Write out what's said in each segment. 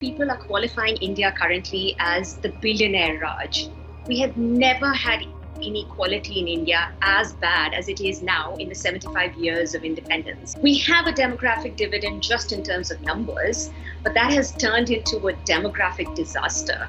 People are qualifying India currently as the billionaire Raj. We have never had inequality in India as bad as it is now in the 75 years of independence. We have a demographic dividend just in terms of numbers, but that has turned into a demographic disaster.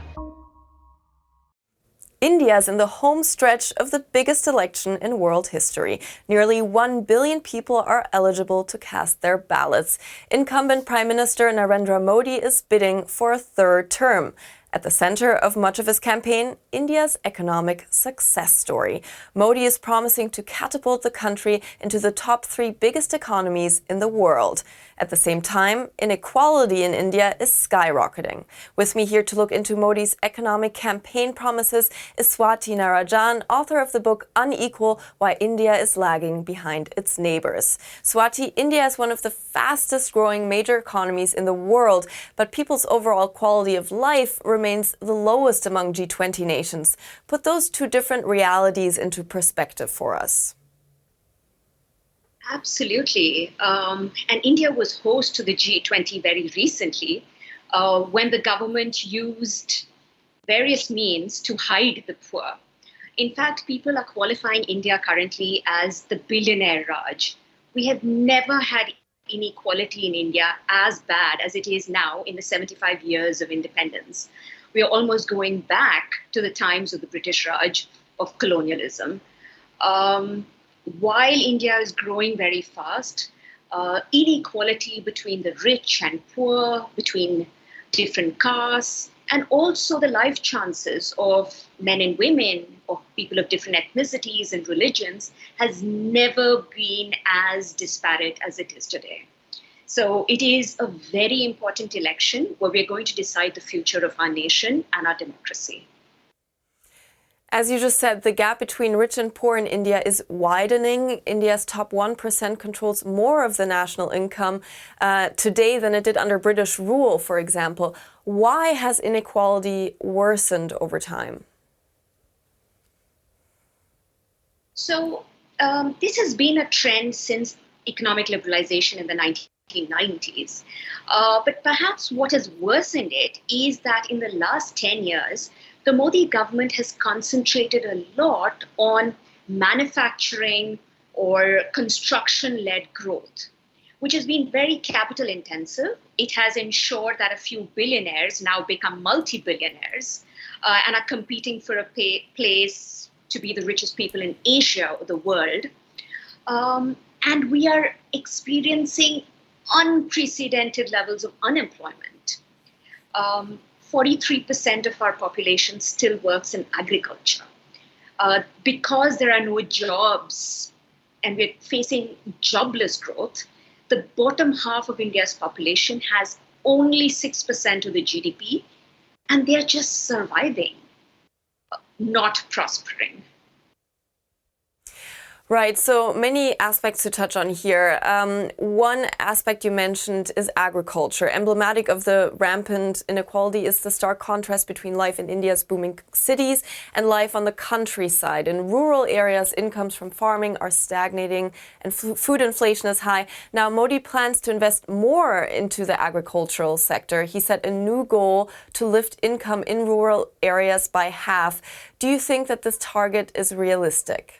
India is in the home stretch of the biggest election in world history. Nearly 1 billion people are eligible to cast their ballots. Incumbent Prime Minister Narendra Modi is bidding for a third term. At the center of much of his campaign, India's economic success story. Modi is promising to catapult the country into the top 3 biggest economies in the world. At the same time, inequality in India is skyrocketing. With me here to look into Modi's economic campaign promises is Swati Narayan, author of the book Unequal, Why India is Lagging Behind Its Neighbours. Swati, India is one of the fastest growing major economies in the world, but people's overall quality of life remains the lowest among G20 nations. Put those two different realities into perspective for us. Absolutely. And India was host to the G20 very recently when the government used various means to hide the poor. In fact, people are qualifying India currently as the billionaire Raj. We have never had inequality in India as bad as it is now in the 75 years of independence. We are almost going back to the times of the British Raj of colonialism. While India is growing very fast, inequality between the rich and poor, between different castes, and also the life chances of men and women, of people of different ethnicities and religions, has never been as disparate as it is today. So it is a very important election where we're going to decide the future of our nation and our democracy. As you just said, the gap between rich and poor in India is widening. India's top 1% controls more of the national income today than it did under British rule, for example. Why has inequality worsened over time? So this has been a trend since economic liberalization in the 1990s. But perhaps what has worsened it is that in the last 10 years, the Modi government has concentrated a lot on manufacturing or construction-led growth, which has been very capital intensive. It has ensured that a few billionaires now become multi-billionaires and are competing for a place to be the richest people in Asia or the world. And we are experiencing unprecedented levels of unemployment. 43% of our population still works in agriculture. Because there are no jobs and we're facing jobless growth, the bottom half of India's population has only 6% of the GDP, and they're just surviving, not prospering. Right, so many aspects to touch on here. One aspect you mentioned is agriculture. Emblematic of the rampant inequality is the stark contrast between life in India's booming cities and life on the countryside. In rural areas, incomes from farming are stagnating and food inflation is high. Now, Modi plans to invest more into the agricultural sector. He set a new goal to lift income in rural areas by half. Do you think that this target is realistic?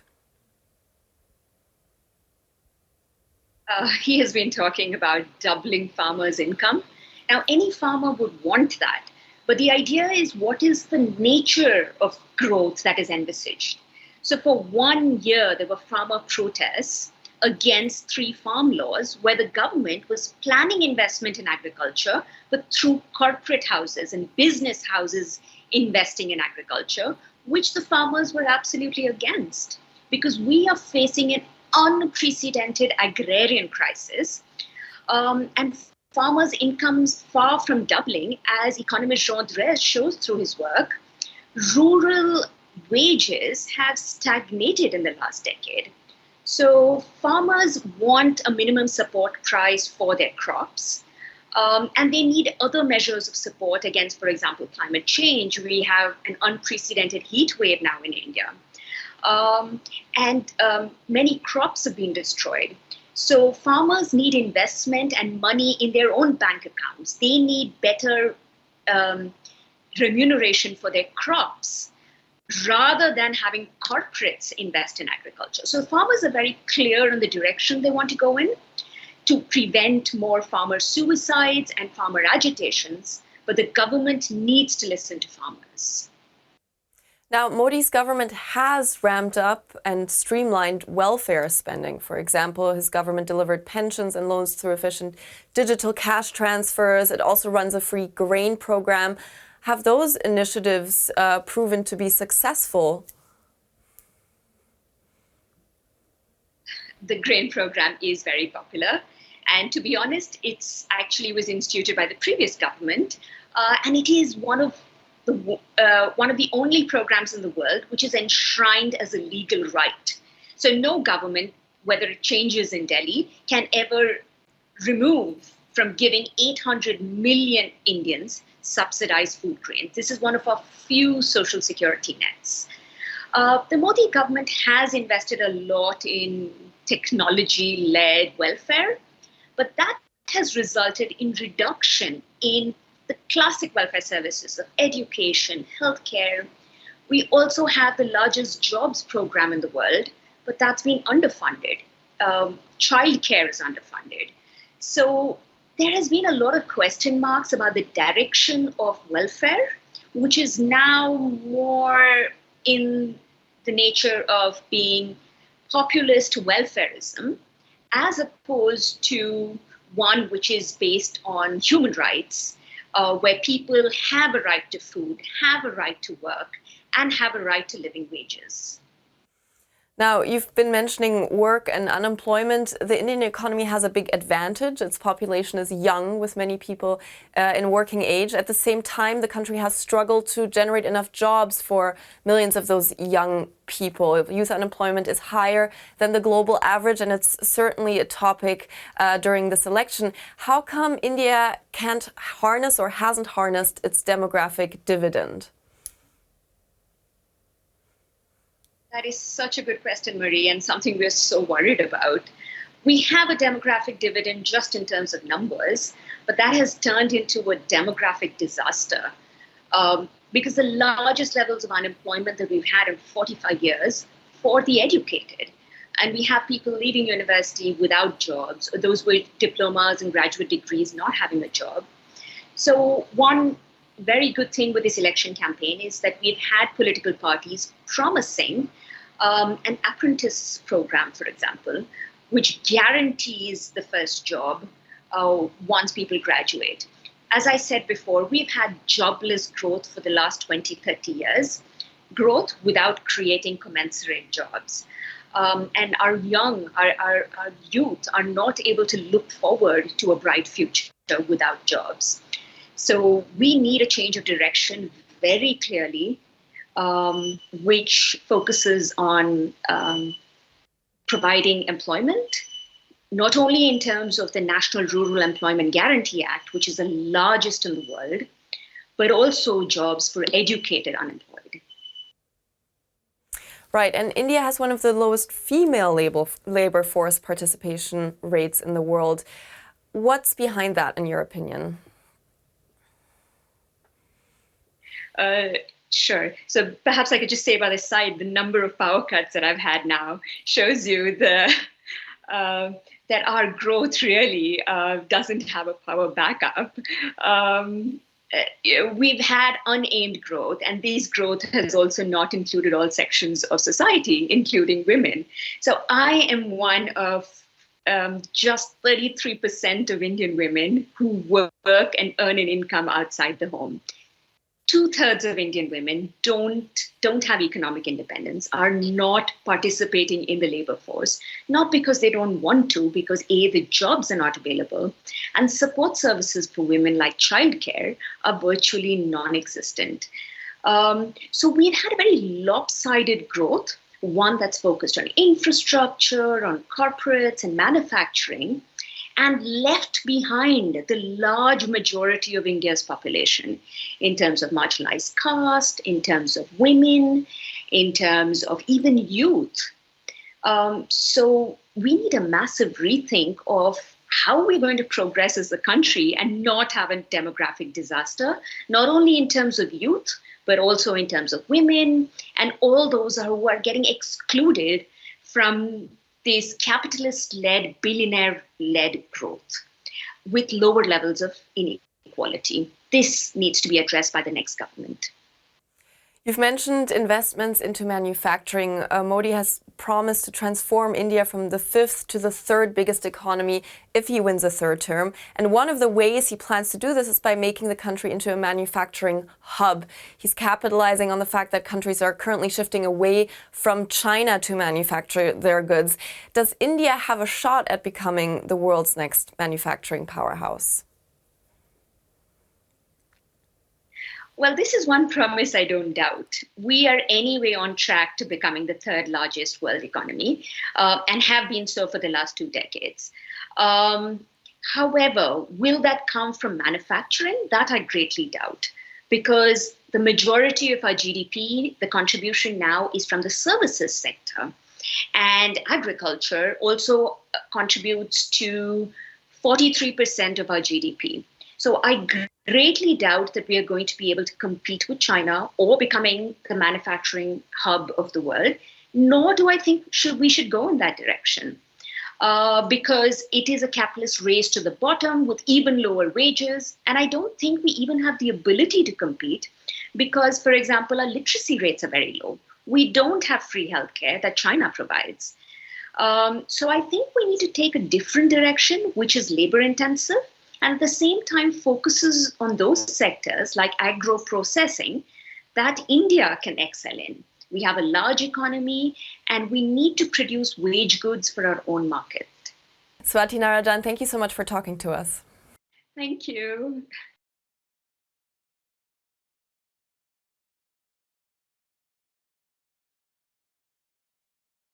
He has been talking about doubling farmers' income. Now, any farmer would want that. But the idea is, what is the nature of growth that is envisaged? So for 1 year, there were farmer protests against 3 farm laws where the government was planning investment in agriculture, but through corporate houses and business houses investing in agriculture, which the farmers were absolutely against, because we are facing an unprecedented agrarian crisis, and farmers' incomes far from doubling, as economist Jean Drèze shows through his work. Rural wages have stagnated in the last decade. So farmers want a minimum support price for their crops, and they need other measures of support against, for example, climate change. We have an unprecedented heat wave now in India. And many crops have been destroyed. So farmers need investment and money in their own bank accounts. They need better remuneration for their crops, rather than having corporates invest in agriculture. So farmers are very clear on the direction they want to go in to prevent more farmer suicides and farmer agitations, but the government needs to listen to farmers. Now, Modi's government has ramped up and streamlined welfare spending. For example, his government delivered pensions and loans through efficient digital cash transfers. It also runs a free grain program. Have those initiatives proven to be successful? The grain program is very popular. And to be honest, it's actually was instituted by the previous government. And it is one of the only programs in the world which is enshrined as a legal right. So no government, whether it changes in Delhi, can ever remove from giving 800 million Indians subsidized food grains. This is one of our few social security nets. The Modi government has invested a lot in technology-led welfare, but that has resulted in reduction in the classic welfare services of education, healthcare. We also have the largest jobs program in the world, but that's been underfunded. Childcare is underfunded. So there has been a lot of question marks about the direction of welfare, which is now more in the nature of being populist welfarism, as opposed to one which is based on human rights, where people have a right to food, have a right to work, and have a right to living wages. Now, you've been mentioning work and unemployment. The Indian economy has a big advantage. Its population is young, with many people in working age. At the same time, the country has struggled to generate enough jobs for millions of those young people. Youth unemployment is higher than the global average, and it's certainly a topic during this election. How come India can't harness or hasn't harnessed its demographic dividend? That is such a good question, Marie, and something we're so worried about. We have a demographic dividend just in terms of numbers, but that has turned into a demographic disaster because the largest levels of unemployment that we've had in 45 years for the educated. And we have people leaving university without jobs, or those with diplomas and graduate degrees not having a job. So one very good thing with this election campaign is that we've had political parties promising an apprentice program, for example, which guarantees the first job once people graduate. As I said before, we've had jobless growth for the last 20, 30 years, growth without creating commensurate jobs. And our youth are not able to look forward to a bright future without jobs. So we need a change of direction very clearly, which focuses on providing employment, not only in terms of the National Rural Employment Guarantee Act, which is the largest in the world, but also jobs for educated unemployed. Right, and India has one of the lowest female labor force participation rates in the world. What's behind that, in your opinion? Sure. So perhaps I could just say by the side, the number of power cuts that I've had now shows you that our growth really doesn't have a power backup. We've had unaimed growth, and this growth has also not included all sections of society, including women. So I am one of just 33% of Indian women who work and earn an income outside the home. 2/3 of Indian women don't have economic independence, are not participating in the labor force, not because they don't want to, because A, the jobs are not available, and support services for women like childcare are virtually non-existent. So we've had a very lopsided growth, one that's focused on infrastructure, on corporates and manufacturing, and left behind the large majority of India's population in terms of marginalized caste, in terms of women, in terms of even youth. So we need a massive rethink of how we're going to progress as a country and not have a demographic disaster, not only in terms of youth, but also in terms of women and all those who are getting excluded from this capitalist-led, billionaire-led growth with lower levels of inequality. This needs to be addressed by the next government. You've mentioned investments into manufacturing. Modi has promised to transform India from the fifth to the third biggest economy if he wins a third term. And one of the ways he plans to do this is by making the country into a manufacturing hub. He's capitalizing on the fact that countries are currently shifting away from China to manufacture their goods. Does India have a shot at becoming the world's next manufacturing powerhouse? Well, this is one promise I don't doubt. We are anyway on track to becoming the third largest world economy and have been so for the last 2 decades. However, will that come from manufacturing? That I greatly doubt, because the majority of our GDP, the contribution now is from the services sector. And agriculture also contributes to 43% of our GDP. So I greatly doubt that we are going to be able to compete with China or becoming the manufacturing hub of the world, nor do I think we should go in that direction. Because it is a capitalist race to the bottom with even lower wages. And I don't think we even have the ability to compete because, for example, our literacy rates are very low. We don't have free healthcare that China provides. So I think we need to take a different direction, which is labor intensive, and at the same time focuses on those sectors like agro-processing that India can excel in. We have a large economy and we need to produce wage goods for our own market. Swati Narayan, thank you so much for talking to us. Thank you.